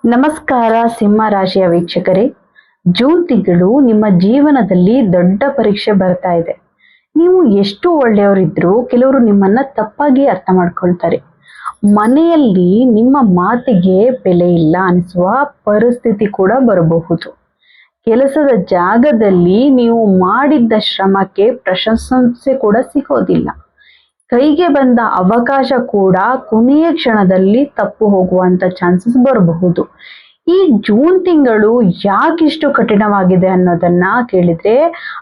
ನಮಸ್ಕಾರ ಸಿಂಹ ರಾಶಿಯ ವೀಕ್ಷಕರೇ. ಜೂನ್ ತಿಂಗಳು ನಿಮ್ಮ ಜೀವನದಲ್ಲಿ ದೊಡ್ಡ ಪರೀಕ್ಷೆ ಬರ್ತಾ ಇದೆ. ನೀವು ಎಷ್ಟು ಒಳ್ಳೆಯವರಿದ್ರೂ ಕೆಲವರು ನಿಮ್ಮನ್ನ ತಪ್ಪಾಗಿ ಅರ್ಥ ಮಾಡ್ಕೊಳ್ತಾರೆ. ಮನೆಯಲ್ಲಿ ನಿಮ್ಮ ಮಾತಿಗೆ ಬೆಲೆ ಇಲ್ಲ ಅನಿಸುವ ಪರಿಸ್ಥಿತಿ ಕೂಡ ಬರಬಹುದು. ಕೆಲಸದ ಜಾಗದಲ್ಲಿ ನೀವು ಮಾಡಿದ್ದ ಶ್ರಮಕ್ಕೆ ಪ್ರಶಂಸೆ ಕೂಡ ಸಿಗೋದಿಲ್ಲ. ಕೈಗೆ ಬಂದ ಅವಕಾಶ ಕೂಡ ಕೊನೆಯ ಕ್ಷಣದಲ್ಲಿ ತಪ್ಪು ಹೋಗುವಂತ ಚಾನ್ಸಸ್ ಬರಬಹುದು. ಈ ಜೂನ್ ತಿಂಗಳು ಯಾಕಿಷ್ಟು ಕಠಿಣವಾಗಿದೆ ಅನ್ನೋದನ್ನ ಕೇಳಿದ್ರೆ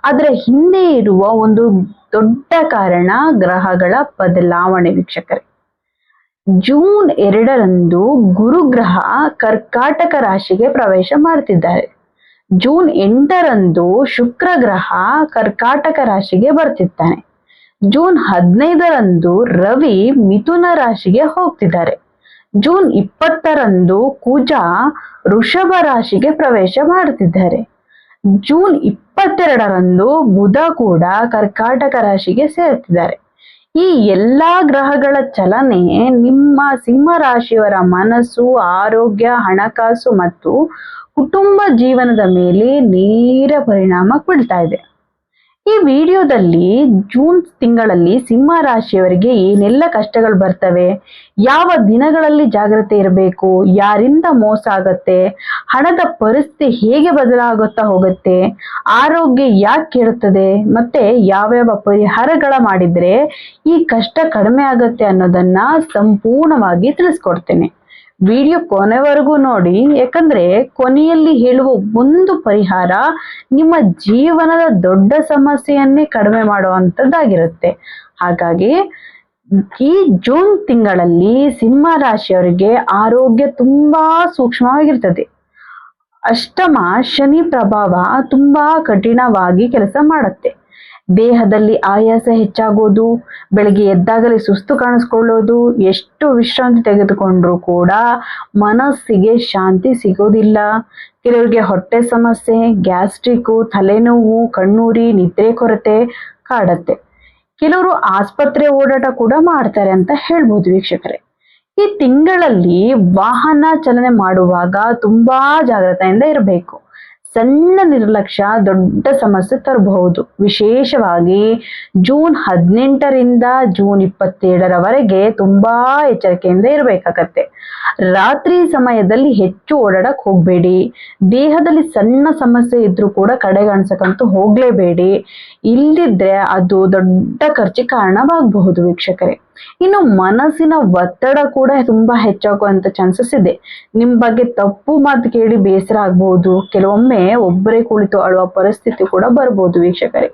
ಅದರ ಹಿಂದೆ ಇರುವ ಒಂದು ದೊಡ್ಡ ಕಾರಣ ಗ್ರಹಗಳ ಬದಲಾವಣೆ ವೀಕ್ಷಕರೇ. ಜೂನ್ 2ರಂದು ಗುರುಗ್ರಹ ಕರ್ಕಾಟಕ ರಾಶಿಗೆ ಪ್ರವೇಶ ಮಾಡ್ತಿದ್ದಾರೆ. ಜೂನ್ 8ರಂದು ಶುಕ್ರ ಗ್ರಹ ಕರ್ಕಾಟಕ ರಾಶಿಗೆ ಬರ್ತಿದ್ದಾನೆ. ಜೂನ್ 15ರಂದು ರವಿ ಮಿಥುನ ರಾಶಿಗೆ ಹೋಗ್ತಿದ್ದಾರೆ. ಜೂನ್ 20ರಂದು ಕುಜ ವೃಷಭ ರಾಶಿಗೆ ಪ್ರವೇಶ ಮಾಡುತ್ತಿದ್ದಾರೆ. ಜೂನ್ 22ರಂದು ಬುಧ ಕೂಡ ಕರ್ಕಾಟಕ ರಾಶಿಗೆ ಸೇರ್ತಿದ್ದಾರೆ. ಈ ಎಲ್ಲಾ ಗ್ರಹಗಳ ಚಲನೆ ನಿಮ್ಮ ಸಿಂಹ ರಾಶಿಯವರ ಮನಸ್ಸು, ಆರೋಗ್ಯ, ಹಣಕಾಸು ಮತ್ತು ಕುಟುಂಬ ಜೀವನದ ಮೇಲೆ ನೇರ ಪರಿಣಾಮ ಬೀಳ್ತಾ ಇದೆ. ಈ ವಿಡಿಯೋದಲ್ಲಿ ಜೂನ್ ತಿಂಗಳಲ್ಲಿ ಸಿಂಹ ರಾಶಿಯವರಿಗೆ ಏನೆಲ್ಲ ಕಷ್ಟಗಳು ಬರ್ತವೆ, ಯಾವ ದಿನಗಳಲ್ಲಿ ಜಾಗ್ರತೆ ಇರಬೇಕು, ಯಾರಿಂದ ಮೋಸ ಆಗತ್ತೆ, ಹಣದ ಪರಿಸ್ಥಿತಿ ಹೇಗೆ ಬದಲಾಗುತ್ತಾ ಹೋಗುತ್ತೆ, ಆರೋಗ್ಯ ಯಾಕೆ ಕೆಡುತ್ತದೆ, ಮತ್ತೆ ಯಾವ್ಯಾವ ಪರಿಹಾರಗಳ ಮಾಡಿದ್ರೆ ಈ ಕಷ್ಟ ಕಡಿಮೆ ಆಗತ್ತೆ ಅನ್ನೋದನ್ನ ಸಂಪೂರ್ಣವಾಗಿ ತಿಳಿಸ್ಕೊಡ್ತೇನೆ. ವಿಡಿಯೋ ಕೊನೆವರೆಗೂ ನೋಡಿ, ಯಾಕಂದ್ರೆ ಕೊನೆಯಲ್ಲಿ ಹೇಳುವ ಒಂದು ಪರಿಹಾರ ನಿಮ್ಮ ಜೀವನದ ದೊಡ್ಡ ಸಮಸ್ಯೆಯನ್ನೇ ಕಡಿಮೆ ಮಾಡುವಂತದ್ದಾಗಿರುತ್ತೆ. ಹಾಗಾಗಿ ಈ ಜೂನ್ ತಿಂಗಳಲ್ಲಿ ಸಿಂಹ ರಾಶಿಯವರಿಗೆ ಆರೋಗ್ಯ ತುಂಬಾ ಸೂಕ್ಷ್ಮವಾಗಿರ್ತದೆ. ಅಷ್ಟಮ ಶನಿ ಪ್ರಭಾವ ತುಂಬಾ ಕಠಿಣವಾಗಿ ಕೆಲಸ ಮಾಡುತ್ತೆ. ದೇಹದಲ್ಲಿ ಆಯಾಸ ಹೆಚ್ಚಾಗೋದು, ಬೆಳಗ್ಗೆ ಎದ್ದಾಗಲೇ ಸುಸ್ತು ಕಾಣಿಸ್ಕೊಳ್ಳೋದು, ಎಷ್ಟು ವಿಶ್ರಾಂತಿ ತೆಗೆದುಕೊಂಡ್ರೂ ಕೂಡ ಮನಸ್ಸಿಗೆ ಶಾಂತಿ ಸಿಗೋದಿಲ್ಲ. ಕೆಲವರಿಗೆ ಹೊಟ್ಟೆ ಸಮಸ್ಯೆ, ಗ್ಯಾಸ್ಟ್ರಿಕ್, ತಲೆನೋವು, ಕಣ್ಣುರಿ, ನಿದ್ರೆ ಕೊರತೆ ಕಾಡತ್ತೆ. ಕೆಲವರು ಆಸ್ಪತ್ರೆ ಓಡಾಟ ಕೂಡ ಮಾಡ್ತಾರೆ ಅಂತ ಹೇಳ್ಬೋದು ವೀಕ್ಷಕರೇ. ಈ ತಿಂಗಳಲ್ಲಿ ವಾಹನ ಚಲನೆ ಮಾಡುವಾಗ ತುಂಬಾ ಜಾಗ್ರತೆಯಿಂದ ಇರಬೇಕು. ಸಣ್ಣ ನಿರ್ಲಕ್ಷ್ಯ ದೊಡ್ಡ ಸಮಸ್ಯೆ ತರಬಹುದು. ವಿಶೇಷವಾಗಿ ಜೂನ್ 18ರಿಂದ ಜೂನ್ 27ರವರೆಗೆ ತುಂಬಾ ಎಚ್ಚರಿಕೆಯಿಂದ ಇರಬೇಕಾಗತ್ತೆ. ರಾತ್ರಿ ಸಮಯದಲ್ಲಿ ಹೆಚ್ಚು ಓಡಾಡಕ್ ಹೋಗ್ಬೇಡಿ. ದೇಹದಲ್ಲಿ ಸಣ್ಣ ಸಮಸ್ಯೆ ಇದ್ರೂ ಕೂಡ ಕಡೆಗಣಿಸಕ್ಕಂತೂ ಹೋಗ್ಲೇಬೇಡಿ. ಇಲ್ದಿದ್ರೆ ಅದು ದೊಡ್ಡ ಖರ್ಚಿಗೆ ಕಾರಣವಾಗಬಹುದು ವೀಕ್ಷಕರೇ. ಇನ್ನು ಮನಸ್ಸಿನ ಒತ್ತಡ ಕೂಡ ತುಂಬಾ ಹೆಚ್ಚಾಗುವಂತ ಚಾನ್ಸಸ್ ಇದೆ. ನಿಮ್ ಬಗ್ಗೆ ತಪ್ಪು ಮಾತು ಕೇಳಿ ಬೇಸರ ಆಗ್ಬಹುದು. ಕೆಲವೊಮ್ಮೆ ಒಬ್ಬರೇ ಕುಳಿತು ಅಳುವ ಪರಿಸ್ಥಿತಿ ಕೂಡ ಬರ್ಬೋದು ವೀಕ್ಷಕರೇ.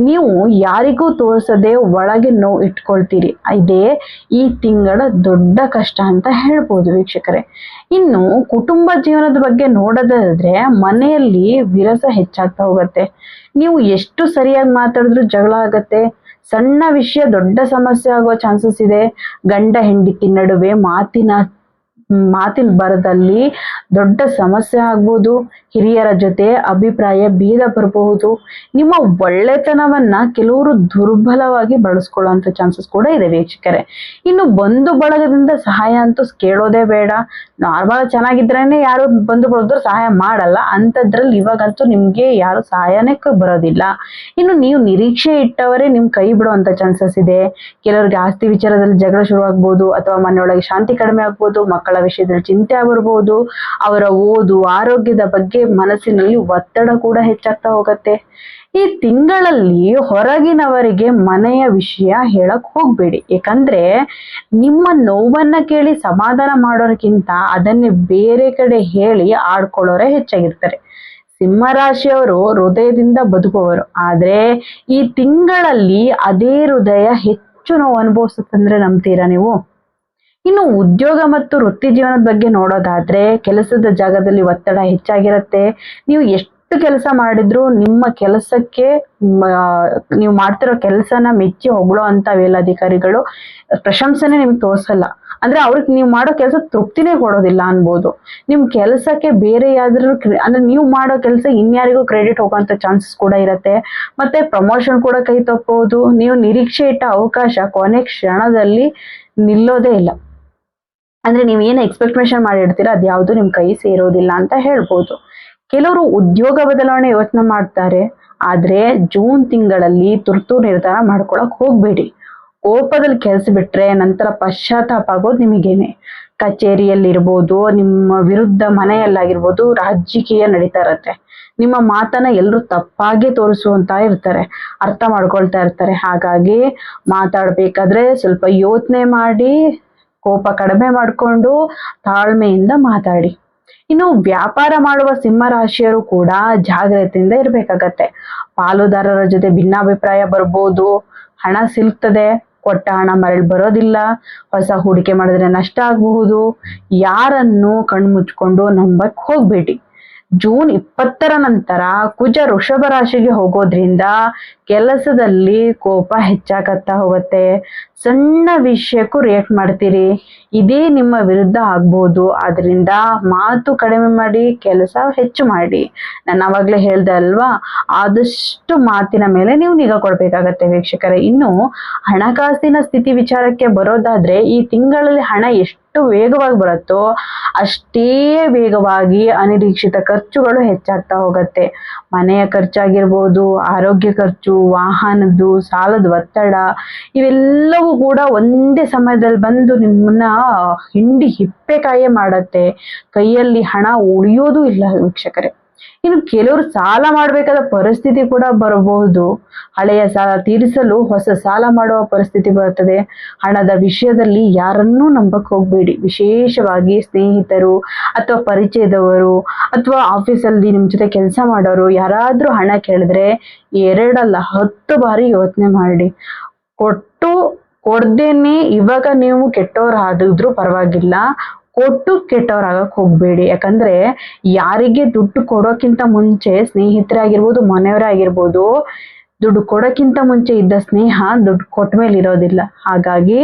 ನೀವು ಯಾರಿಗೂ ತೋರಿಸದೆ ಒಳಗೆ ನೋವು ಇಟ್ಕೊಳ್ತೀರಿ. ಇದೇ ಈ ತಿಂಗಳ ದೊಡ್ಡ ಕಷ್ಟ ಅಂತ ಹೇಳ್ಬೋದು ವೀಕ್ಷಕರೇ. ಇನ್ನು ಕುಟುಂಬ ಜೀವನದ ಬಗ್ಗೆ ನೋಡೋದಾದ್ರೆ ಮನೆಯಲ್ಲಿ ವಿರಸ ಹೆಚ್ಚಾಗ್ತಾ ಹೋಗುತ್ತೆ. ನೀವು ಎಷ್ಟು ಸರಿಯಾಗಿ ಮಾತಾಡಿದ್ರು ಜಗಳ ಆಗತ್ತೆ. ಸಣ್ಣ ವಿಷಯ ದೊಡ್ಡ ಸಮಸ್ಯೆ ಆಗುವ ಚಾನ್ಸಸ್ ಇದೆ. ಗಂಡ ಹೆಂಡತಿ ನಡುವೆ ಮಾತಿನ ಬರದಲ್ಲಿ ದೊಡ್ಡ ಸಮಸ್ಯೆ ಆಗ್ಬೋದು. ಹಿರಿಯರ ಜೊತೆ ಅಭಿಪ್ರಾಯ ಭೇದ ಬರಬಹುದು. ನಿಮ್ಮ ಒಳ್ಳೆತನವನ್ನ ಕೆಲವರು ದುರ್ಬಲವಾಗಿ ಬಳಸ್ಕೊಳ್ಳುವಂತ ಚಾನ್ಸಸ್ ಕೂಡ ಇದೆ ವೀಕ್ಷಕರೇ. ಇನ್ನು ಬಂಧು ಬಳಗದಿಂದ ಸಹಾಯ ಅಂತೂ ಕೇಳೋದೇ ಬೇಡ. ನಾರ್ಮಲ್ ಚೆನ್ನಾಗಿದ್ರೇನೆ ಯಾರು ಬಂಧು ಬಳಗದವ್ರು ಸಹಾಯ ಮಾಡಲ್ಲ. ಅಂತದ್ರಲ್ಲಿ ಇವಾಗಂತೂ ನಿಮ್ಗೆ ಯಾರು ಸಹಾಯನೇ ಬರೋದಿಲ್ಲ. ಇನ್ನು ನೀವು ನಿರೀಕ್ಷೆ ಇಟ್ಟವರೇ ನಿಮ್ ಕೈ ಬಿಡುವಂತ ಚಾನ್ಸಸ್ ಇದೆ. ಕೆಲವರಿಗೆ ಆಸ್ತಿ ವಿಚಾರದಲ್ಲಿ ಜಗಳ ಶುರುವಾಗ್ಬೋದು, ಅಥವಾ ಮನೆಯೊಳಗೆ ಶಾಂತಿ ಕಡಿಮೆ ಆಗ್ಬೋದು, ಮಕ್ಕಳ ವಿಷಯದಲ್ಲಿ ಚಿಂತೆ ಆಗಿರ್ಬೋದು, ಅವರ ಓದು, ಆರೋಗ್ಯದ ಬಗ್ಗೆ ಮನಸ್ಸಿನಲ್ಲಿ ಒತ್ತಡ ಕೂಡ ಹೆಚ್ಚಾಗ್ತಾ ಹೋಗತ್ತೆ. ಈ ತಿಂಗಳಲ್ಲಿ ಹೊರಗಿನವರಿಗೆ ಮನೆಯ ವಿಷಯ ಹೇಳಕ್ ಹೋಗ್ಬೇಡಿ. ಯಾಕಂದ್ರೆ ನಿಮ್ಮ ನೋವನ್ನ ಕೇಳಿ ಸಮಾಧಾನ ಮಾಡೋರ್ಗಿಂತ ಅದನ್ನೇ ಬೇರೆ ಕಡೆ ಹೇಳಿ ಆಡ್ಕೊಳ್ಳೋರೆ ಹೆಚ್ಚಾಗಿರ್ತಾರೆ. ಸಿಂಹರಾಶಿಯವರು ಹೃದಯದಿಂದ ಬದುಕುವವರು. ಆದ್ರೆ ಈ ತಿಂಗಳಲ್ಲಿ ಅದೇ ಹೃದಯ ಹೆಚ್ಚು ನೋವು ಅನುಭವಿಸುತ್ತಂದ್ರೆ ನಂಬ್ತೀರಾ ನೀವು? ಇನ್ನು ಉದ್ಯೋಗ ಮತ್ತು ವೃತ್ತಿ ಜೀವನದ ಬಗ್ಗೆ ನೋಡೋದಾದ್ರೆ ಕೆಲಸದ ಜಾಗದಲ್ಲಿ ಒತ್ತಡ ಹೆಚ್ಚಾಗಿರುತ್ತೆ. ನೀವು ಎಷ್ಟು ಕೆಲಸ ಮಾಡಿದ್ರು ನಿಮ್ಮ ಕೆಲಸಕ್ಕೆ ನೀವು ಮಾಡ್ತಿರೋ ಕೆಲಸನ ಮೆಚ್ಚಿ ಹೊಗಳೋ ಅಂತ ಮೇಲಧಿಕಾರಿಗಳು ಪ್ರಶಂಸನೆ ನಿಮ್ಗೆ ತೋರಿಸಲ್ಲ. ಅಂದ್ರೆ ಅವ್ರಿಗೆ ನೀವು ಮಾಡೋ ಕೆಲಸ ತೃಪ್ತಿನೇ ಕೊಡೋದಿಲ್ಲ ಅನ್ಬೋದು. ನಿಮ್ ಕೆಲಸಕ್ಕೆ ಬೇರೆ ಯಾವ್ದಾದ್ರು ಅಂದ್ರೆ ನೀವು ಮಾಡೋ ಕೆಲಸ ಇನ್ಯಾರಿಗೂ ಕ್ರೆಡಿಟ್ ಹೋಗುವಂತ ಚಾನ್ಸಸ್ ಕೂಡ ಇರತ್ತೆ. ಮತ್ತೆ ಪ್ರಮೋಷನ್ ಕೂಡ ಕೈ ತಪ್ಪಬಹುದು. ನೀವು ನಿರೀಕ್ಷೆ ಇಟ್ಟ ಅವಕಾಶ ಕೊನೆ ಕ್ಷಣದಲ್ಲಿ ನಿಲ್ಲೋದೇ ಇಲ್ಲ. ಅಂದ್ರೆ ನೀವು ಏನು ಎಕ್ಸ್ಪೆಕ್ಟೇಷನ್ ಮಾಡಿರ್ತೀರಾ ಅದು ಯಾವುದು ನಿಮ್ ಕೈ ಸೇರೋದಿಲ್ಲ ಅಂತ ಹೇಳ್ಬೋದು. ಕೆಲವರು ಉದ್ಯೋಗ ಬದಲಾವಣೆ ಯೋಚನೆ ಮಾಡ್ತಾರೆ, ಆದ್ರೆ ಜೂನ್ ತಿಂಗಳಲ್ಲಿ ತುರ್ತು ನಿರ್ಧಾರ ಮಾಡ್ಕೊಳಕ್ ಹೋಗ್ಬೇಡಿ. ಕೋಪದಲ್ಲಿ ಕೆಲಸ ಬಿಟ್ರೆ ನಂತರ ಪಶ್ಚಾತ್ತಾಪ ಆಗೋದು ನಿಮಗೇನೆ. ಕಚೇರಿಯಲ್ಲಿರ್ಬೋದು, ನಿಮ್ಮ ವಿರುದ್ಧ ಮನೆಯಲ್ಲಾಗಿರ್ಬೋದು, ರಾಜಕೀಯ ನಡೀತಾ ಇರತ್ತೆ. ನಿಮ್ಮ ಮಾತನ್ನ ಎಲ್ಲರೂ ತಪ್ಪಾಗಿ ತೋರಿಸುವಂತ ಇರ್ತಾರೆ, ಅರ್ಥ ಮಾಡ್ಕೊಳ್ತಾ ಇರ್ತಾರೆ. ಹಾಗಾಗಿ ಮಾತಾಡ್ಬೇಕಾದ್ರೆ ಸ್ವಲ್ಪ ಯೋಚನೆ ಮಾಡಿ, ಕೋಪ ಕಡಿಮೆ ಮಾಡ್ಕೊಂಡು ತಾಳ್ಮೆಯಿಂದ ಮಾತಾಡಿ. ಇನ್ನು ವ್ಯಾಪಾರ ಮಾಡುವ ಸಿಂಹ ರಾಶಿಯರು ಕೂಡ ಜಾಗ್ರತೆಯಿಂದ ಇರ್ಬೇಕಾಗತ್ತೆ. ಪಾಲುದಾರರ ಜೊತೆ ಭಿನ್ನಾಭಿಪ್ರಾಯ ಬರ್ಬೋದು, ಹಣ ಸಿಲ್ತದೆ, ಕೊಟ್ಟ ಹಣ ಮರಳಿ ಬರೋದಿಲ್ಲ, ಹೊಸ ಹೂಡಿಕೆ ಮಾಡಿದ್ರೆ ನಷ್ಟ ಆಗಬಹುದು. ಯಾರನ್ನು ಕಣ್ಮುಚ್ಕೊಂಡು ನಂಬಕ್ ಹೋಗ್ಬೇಡಿ. ಜೂನ್ 20ರ ನಂತರ ಕುಜ ವೃಷಭ ರಾಶಿಗೆ ಹೋಗೋದ್ರಿಂದ ಕೆಲಸದಲ್ಲಿ ಕೋಪ ಹೆಚ್ಚಾಗತ್ತಾ ಹೋಗುತ್ತೆ. ಸಣ್ಣ ವಿಷಯಕ್ಕೂ ರಿಯಾಕ್ಟ್ ಮಾಡ್ತೀರಿ, ಇದೇ ನಿಮ್ಮ ವಿರುದ್ಧ ಆಗ್ಬೋದು. ಆದ್ರಿಂದ ಮಾತು ಕಡಿಮೆ ಮಾಡಿ, ಕೆಲಸ ಹೆಚ್ಚು ಮಾಡಿ. ನಾನು ಅವಾಗ್ಲೇ ಹೇಳ್ದೆ ಅಲ್ವಾ, ಆದಷ್ಟು ಮಾತಿನ ಮೇಲೆ ನೀವು ನಿಗಾ ಕೊಡ್ಬೇಕಾಗತ್ತೆ ವೀಕ್ಷಕರೇ. ಇನ್ನು ಹಣಕಾಸಿನ ಸ್ಥಿತಿ ವಿಚಾರಕ್ಕೆ ಬರೋದಾದ್ರೆ, ಈ ತಿಂಗಳಲ್ಲಿ ಹಣ ಎಷ್ಟು ವೇಗವಾಗಿ ಬರುತ್ತೋ ಅಷ್ಟೇ ವೇಗವಾಗಿ ಅನಿರೀಕ್ಷಿತ ಖರ್ಚುಗಳು ಹೆಚ್ಚಾಗ್ತಾ ಹೋಗುತ್ತೆ. ಮನೆಯ ಖರ್ಚಾಗಿರ್ಬೋದು, ಆರೋಗ್ಯ ಖರ್ಚು, ವಾಹನದ್ದು, ಸಾಲದ ಒತ್ತಡ, ಇವೆಲ್ಲವೂ ಕೂಡ ಒಂದೇ ಸಮಯದಲ್ಲಿ ಬಂದು ನಿಮ್ಮನ್ನ ಹಿಂಡಿ ಹಿಪ್ಪೆಕಾಯೇ ಮಾಡತ್ತೆ. ಕೈಯಲ್ಲಿ ಹಣ ಉಳಿಯೋದು ಇಲ್ಲ ವೀಕ್ಷಕರೇ. ಇನ್ನು ಕೆಲವರು ಸಾಲ ಮಾಡಬೇಕಾದ ಪರಿಸ್ಥಿತಿ ಕೂಡ ಬರಬಹುದು. ಹಳೆಯ ಸಾಲ ತೀರಿಸಲು ಹೊಸ ಸಾಲ ಮಾಡುವ ಪರಿಸ್ಥಿತಿ ಬರುತ್ತದೆ. ಹಣದ ವಿಷಯದಲ್ಲಿ ಯಾರನ್ನೂ ನಂಬಕ್ ಹೋಗ್ಬೇಡಿ. ವಿಶೇಷವಾಗಿ ಸ್ನೇಹಿತರು ಅಥವಾ ಪರಿಚಯದವರು ಅಥವಾ ಆಫೀಸಲ್ಲಿ ನಿಮ್ ಜೊತೆ ಕೆಲಸ ಮಾಡೋರು ಯಾರಾದ್ರೂ ಹಣ ಕೇಳಿದ್ರೆ 2 ಅಲ್ಲ 10 ಬಾರಿ ಯೋಚನೆ ಮಾಡಿ. ಕೊಡ್ದೇನೆ ಇವಾಗ ನೀವು ಕೆಟ್ಟವರಾದಿದ್ರು ಪರವಾಗಿಲ್ಲ, ಕೊಟ್ಟು ಕೆಟ್ಟವರಾಗಕ್ ಹೋಗ್ಬೇಡಿ. ಯಾಕಂದ್ರೆ ಯಾರಿಗೆ ದುಡ್ಡು ಕೊಡೋಕ್ಕಿಂತ ಮುಂಚೆ ಸ್ನೇಹಿತರೇ ಆಗಿರ್ಬೋದು, ಮನೆಯವರೇ ಆಗಿರ್ಬೋದು, ದುಡ್ಡು ಕೊಡೋಕ್ಕಿಂತ ಮುಂಚೆ ಇದ್ದ ಸ್ನೇಹ ದುಡ್ಡು ಕೊಟ್ಟ ಮೇಲೆ ಇರೋದಿಲ್ಲ. ಹಾಗಾಗಿ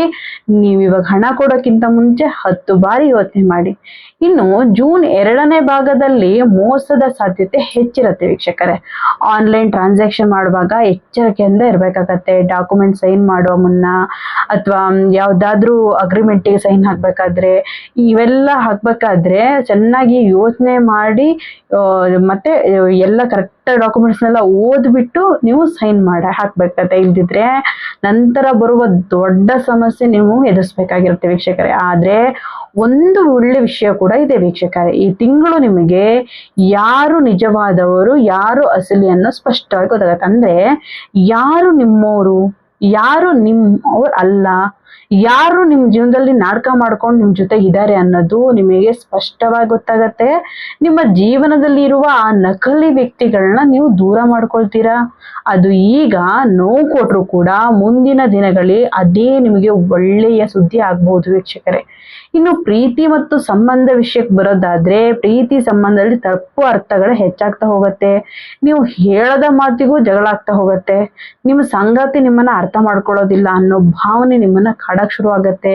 ನೀವು ಇವಾಗ ಹಣ ಕೊಡೋಕ್ಕಿಂತ ಮುಂಚೆ 10 ಬಾರಿ ಯೋಚನೆ ಮಾಡಿ. ಇನ್ನು ಜೂನ್ 2ನೇ ಭಾಗದಲ್ಲಿ ಮೋಸದ ಸಾಧ್ಯತೆ ಹೆಚ್ಚಿರುತ್ತೆ ವೀಕ್ಷಕರೇ. ಆನ್ಲೈನ್ ಟ್ರಾನ್ಸಾಕ್ಷನ್ ಮಾಡುವಾಗ ಎಚ್ಚರಿಕೆಯಿಂದ ಇರ್ಬೇಕಾಗತ್ತೆ. ಡಾಕ್ಯುಮೆಂಟ್ ಸೈನ್ ಮಾಡುವ ಮುನ್ನ ಅಥವಾ ಯಾವ್ದಾದ್ರೂ ಅಗ್ರಿಮೆಂಟಿಗೆ ಸೈನ್ ಹಾಕ್ಬೇಕಾದ್ರೆ, ಇವೆಲ್ಲ ಹಾಕ್ಬೇಕಾದ್ರೆ ಚೆನ್ನಾಗಿ ಯೋಚನೆ ಮಾಡಿ ಮತ್ತೆ ಎಲ್ಲ ಕರೆಕ್ಟ್ ಡಾಕ್ಯುಮೆಂಟ್ಸ್ನೆಲ್ಲ ಓದ್ಬಿಟ್ಟು ನೀವು ಸೈನ್ ಹಾಕ್ಬೇಕಾಗತ್ತೆ. ಇಲ್ದಿದ್ರೆ ನಂತರ ಬರುವ ದೊಡ್ಡ ಸಮಸ್ಯೆ ನೀವು ಎದುರಿಸ್ಬೇಕಾಗಿರುತ್ತೆ ವೀಕ್ಷಕರೇ. ಆದ್ರೆ ಒಂದು ಒಳ್ಳೆ ವಿಷಯ ಕೂಡ ಇದೆ ವೀಕ್ಷಕರೇ, ಈ ತಿಂಗಳು ನಿಮಗೆ ಯಾರು ನಿಜವಾದವರು, ಯಾರು ಅಸಲಿ ಅನ್ನೋ ಸ್ಪಷ್ಟವಾಗಿ ಗೊತ್ತಾಗತ್ತೆ. ಅಂದ್ರೆ ಯಾರು ನಿಮ್ಮವರು, ಯಾರು ನಿಮ್ಮವ್ರು ಅಲ್ಲ, ಯಾರು ನಿಮ್ ಜೀವನದಲ್ಲಿ ನಾಟಕ ಮಾಡ್ಕೊಂಡು ನಿಮ್ ಜೊತೆ ಇದ್ದಾರೆ ಅನ್ನೋದು ನಿಮಗೆ ಸ್ಪಷ್ಟವಾಗಿ ಗೊತ್ತಾಗತ್ತೆ. ನಿಮ್ಮ ಜೀವನದಲ್ಲಿ ಇರುವ ಆ ನಕಲಿ ವ್ಯಕ್ತಿಗಳನ್ನ ನೀವು ದೂರ ಮಾಡ್ಕೊಳ್ತೀರಾ. ಅದು ಈಗ ನೋವು ಕೊಟ್ರು ಕೂಡ ಮುಂದಿನ ದಿನಗಳಲ್ಲಿ ಅದೇ ನಿಮಗೆ ಒಳ್ಳೆಯ ಸುದ್ದಿ ಆಗ್ಬಹುದು ವೀಕ್ಷಕರೇ. ಇನ್ನು ಪ್ರೀತಿ ಮತ್ತು ಸಂಬಂಧ ವಿಷಯಕ್ಕೆ ಬರೋದಾದ್ರೆ, ಪ್ರೀತಿ ಸಂಬಂಧದಲ್ಲಿ ತಪ್ಪು ಅರ್ಥಗಳು ಹೆಚ್ಚಾಗ್ತಾ ಹೋಗುತ್ತೆ. ನೀವು ಹೇಳದ ಮಾತಿಗೂ ಜಗಳ ಆಗ್ತಾ ಹೋಗುತ್ತೆ. ನಿಮ್ಮ ಸಂಗಾತಿ ನಿಮ್ಮನ್ನ ಅರ್ಥ ಮಾಡ್ಕೊಳ್ಳೋದಿಲ್ಲ ಅನ್ನೋ ಭಾವನೆ ನಿಮ್ಮನ್ನ ಕಾಡಕ್ ಶುರು ಆಗತ್ತೆ.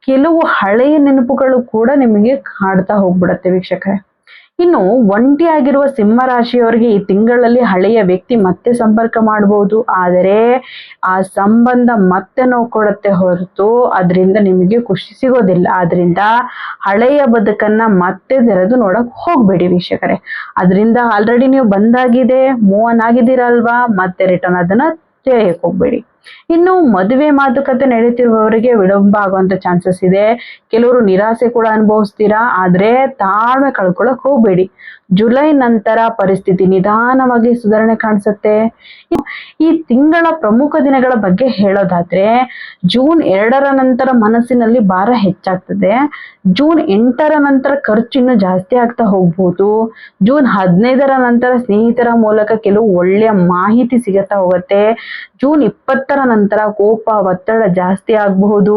ಕೆಲವು ಹಳೆಯ ನೆನಪುಗಳು ಕೂಡ ನಿಮಗೆ ಕಾಡ್ತಾ ಹೋಗ್ಬಿಡತ್ತೆ ವೀಕ್ಷಕರೇ. ಇನ್ನು ಒಂಟಿಯಾಗಿರುವ ಸಿಂಹ ರಾಶಿಯವರಿಗೆ ಈ ತಿಂಗಳಲ್ಲಿ ಹಳೆಯ ವ್ಯಕ್ತಿ ಮತ್ತೆ ಸಂಪರ್ಕ ಮಾಡಬಹುದು. ಆದರೆ ಆ ಸಂಬಂಧ ಮತ್ತೆ ನೋವು ಕೊಡುತ್ತೆ ಹೊರತು ಅದರಿಂದ ನಿಮಗೆ ಖುಷಿ ಸಿಗೋದಿಲ್ಲ. ಆದ್ರಿಂದ ಹಳೆಯ ಬದುಕನ್ನ ಮತ್ತೆ ತೆರೆದು ನೋಡಕ್ ಹೋಗ್ಬೇಡಿ ವೀಕ್ಷಕರೇ. ಅದರಿಂದ ಆಲ್ರೆಡಿ ನೀವು ಬಂದಾಗಿದೆ, ಮೂವ್ ಆನ್ ಆಗಿದ್ದೀರಲ್ವಾ, ಮತ್ತೆ ರಿಟರ್ನ್ ಅದನ್ನ ತೆರೆಯಕ್ ಹೋಗ್ಬೇಡಿ. ಇನ್ನು ಮದುವೆ ಮಾತುಕತೆ ನಡೀತಿರುವವರಿಗೆ ವಿಳಂಬ ಆಗುವಂತ ಚಾನ್ಸಸ್ ಇದೆ. ಕೆಲವರು ನಿರಾಸೆ ಕೂಡ ಅನುಭವಿಸ್ತೀರಾ. ಆದ್ರೆ ತಾಳ್ಮೆ ಕಳ್ಕೊಳಕ್ ಹೋಗ್ಬೇಡಿ. ಜುಲೈ ನಂತರ ಪರಿಸ್ಥಿತಿ ನಿಧಾನವಾಗಿ ಸುಧಾರಣೆ ಕಾಣಿಸುತ್ತೆ. ಈ ತಿಂಗಳ ಪ್ರಮುಖ ದಿನಗಳ ಬಗ್ಗೆ ಹೇಳೋದಾದ್ರೆ, ಜೂನ್ 2ರ ನಂತರ ಮನಸ್ಸಿನಲ್ಲಿ ಭಾರ ಹೆಚ್ಚಾಗ್ತದೆ. ಜೂನ್ 8ರ ನಂತರ ಖರ್ಚು ಇನ್ನು ಜಾಸ್ತಿ ಆಗ್ತಾ ಹೋಗ್ಬೋದು. ಜೂನ್ 15ರ ನಂತರ ಸ್ನೇಹಿತರ ಮೂಲಕ ಕೆಲವು ಒಳ್ಳೆಯ ಮಾಹಿತಿ ಸಿಗತಾ ಹೋಗುತ್ತೆ. ಜೂನ್ 20ರ ನಂತರ ಕೋಪ ಒತ್ತಡ ಜಾಸ್ತಿ ಆಗಬಹುದು.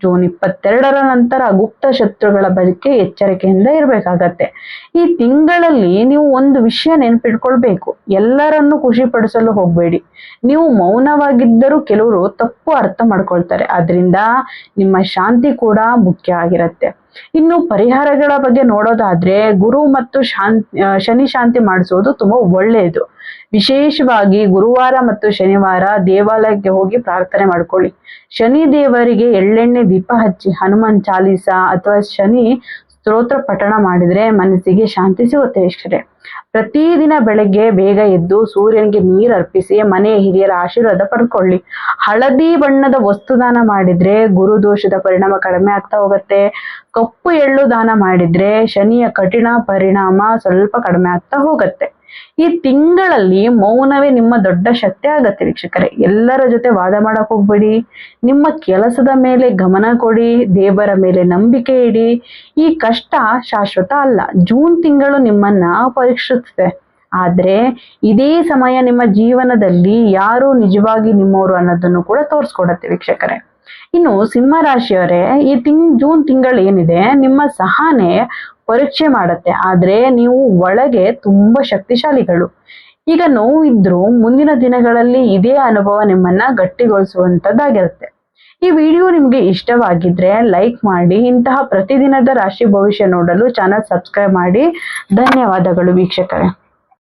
ಜೂನ್ 22ರ ನಂತರ ಗುಪ್ತ ಶತ್ರುಗಳ ಬಗ್ಗೆ ಎಚ್ಚರಿಕೆಯಿಂದ ಇರಬೇಕಾಗತ್ತೆ. ಈ ತಿಂಗಳಲ್ಲಿ ನೀವು ಒಂದು ವಿಷಯ ನೆನಪಿಟ್ಕೊಳ್ಬೇಕು, ಎಲ್ಲರನ್ನು ಖುಷಿ ಪಡಿಸಲು ಹೋಗ್ಬೇಡಿ. ನೀವು ಮೌನವಾಗಿದ್ದರೂ ಕೆಲವರು ತಪ್ಪು ಅರ್ಥ ಮಾಡ್ಕೊಳ್ತಾರೆ. ಆದ್ರಿಂದ ನಿಮ್ಮ ಶಾಂತಿ ಕೂಡ ಮುಖ್ಯ ಆಗಿರತ್ತೆ. ಇನ್ನು ಪರಿಹಾರಗಳ ಬಗ್ಗೆ ನೋಡೋದಾದ್ರೆ ಗುರು ಮತ್ತು ಶನಿ ಶಾಂತಿ ಮಾಡಿಸೋದು ತುಂಬಾ ಒಳ್ಳೆಯದು. ವಿಶೇಷವಾಗಿ ಗುರುವಾರ ಮತ್ತು ಶನಿವಾರ ದೇವಾಲಯಕ್ಕೆ ಹೋಗಿ ಪ್ರಾರ್ಥನೆ ಮಾಡ್ಕೊಳ್ಳಿ. ಶನಿ ದೇವರಿಗೆ ಎಳ್ಳೆಣ್ಣೆ ದೀಪ ಹಚ್ಚಿ ಹನುಮಾನ್ ಚಾಲೀಸ ಅಥವಾ ಶನಿ ಸ್ತೋತ್ರ ಪಠಣ ಮಾಡಿದ್ರೆ ಮನಸ್ಸಿಗೆ ಶಾಂತಿ ಸಿಗುತ್ತೆ ವೀಕ್ಷಕರೇ. ಪ್ರತಿದಿನ ಬೆಳಗ್ಗೆ ಬೇಗ ಎದ್ದು ಸೂರ್ಯನಿಗೆ ನೀರು ಅರ್ಪಿಸಿ ಮನೆಯ ಹಿರಿಯರ ಆಶೀರ್ವಾದ ಪಡ್ಕೊಳ್ಳಿ. ಹಳದಿ ಬಣ್ಣದ ವಸ್ತು ದಾನ ಮಾಡಿದ್ರೆ ಗುರು ದೋಷದ ಪರಿಣಾಮ ಕಡಿಮೆ ಆಗ್ತಾ ಹೋಗುತ್ತೆ. ಕಪ್ಪು ಎಳ್ಳು ದಾನ ಮಾಡಿದ್ರೆ ಶನಿಯ ಕಠಿಣ ಪರಿಣಾಮ ಸ್ವಲ್ಪ ಕಡಿಮೆ ಆಗ್ತಾ ಹೋಗುತ್ತೆ. ಈ ತಿಂಗಳಲ್ಲಿ ಮೌನವೇ ನಿಮ್ಮ ದೊಡ್ಡ ಶಕ್ತಿ ಆಗತ್ತೆ ವೀಕ್ಷಕರೇ. ಎಲ್ಲರ ಜೊತೆ ವಾದ ಮಾಡಕ್ ಹೋಗ್ಬೇಡಿ. ನಿಮ್ಮ ಕೆಲಸದ ಮೇಲೆ ಗಮನ ಕೊಡಿ. ದೇವರ ಮೇಲೆ ನಂಬಿಕೆ ಇಡಿ. ಈ ಕಷ್ಟ ಶಾಶ್ವತ ಅಲ್ಲ. ಜೂನ್ ತಿಂಗಳು ನಿಮ್ಮನ್ನ ಪರೀಕ್ಷಿಸುತ್ತೆ. ಆದ್ರೆ ಇದೇ ಸಮಯ ನಿಮ್ಮ ಜೀವನದಲ್ಲಿ ಯಾರು ನಿಜವಾಗಿ ನಿಮ್ಮವರು ಅನ್ನೋದನ್ನು ಕೂಡ ತೋರಿಸ್ಕೊಡತ್ತೆ ವೀಕ್ಷಕರೇ. ಇನ್ನು ಸಿಂಹ ರಾಶಿಯವರೇ, ಈ ಜೂನ್ ತಿಂಗಳು ಏನಿದೆ ನಿಮ್ಮ ಸಹನೆ ಪರೀಕ್ಷೆ ಮಾಡತ್ತೆ. ಆದ್ರೆ ನೀವು ಒಳಗೆ ತುಂಬಾ ಶಕ್ತಿಶಾಲಿಗಳು. ಈಗ ನೋವು ಇದ್ರೂ ಮುಂದಿನ ದಿನಗಳಲ್ಲಿ ಇದೇ ಅನುಭವ ನಿಮ್ಮನ್ನ ಗಟ್ಟಿಗೊಳಿಸುವಂತದ್ದಾಗಿರುತ್ತೆ. ಈ ವಿಡಿಯೋ ನಿಮ್ಗೆ ಇಷ್ಟವಾಗಿದ್ರೆ ಲೈಕ್ ಮಾಡಿ. ಇಂತಹ ಪ್ರತಿದಿನದ ರಾಶಿ ಭವಿಷ್ಯ ನೋಡಲು ಚಾನಲ್ ಸಬ್ಸ್ಕ್ರೈಬ್ ಮಾಡಿ. ಧನ್ಯವಾದಗಳು ವೀಕ್ಷಕರೇ.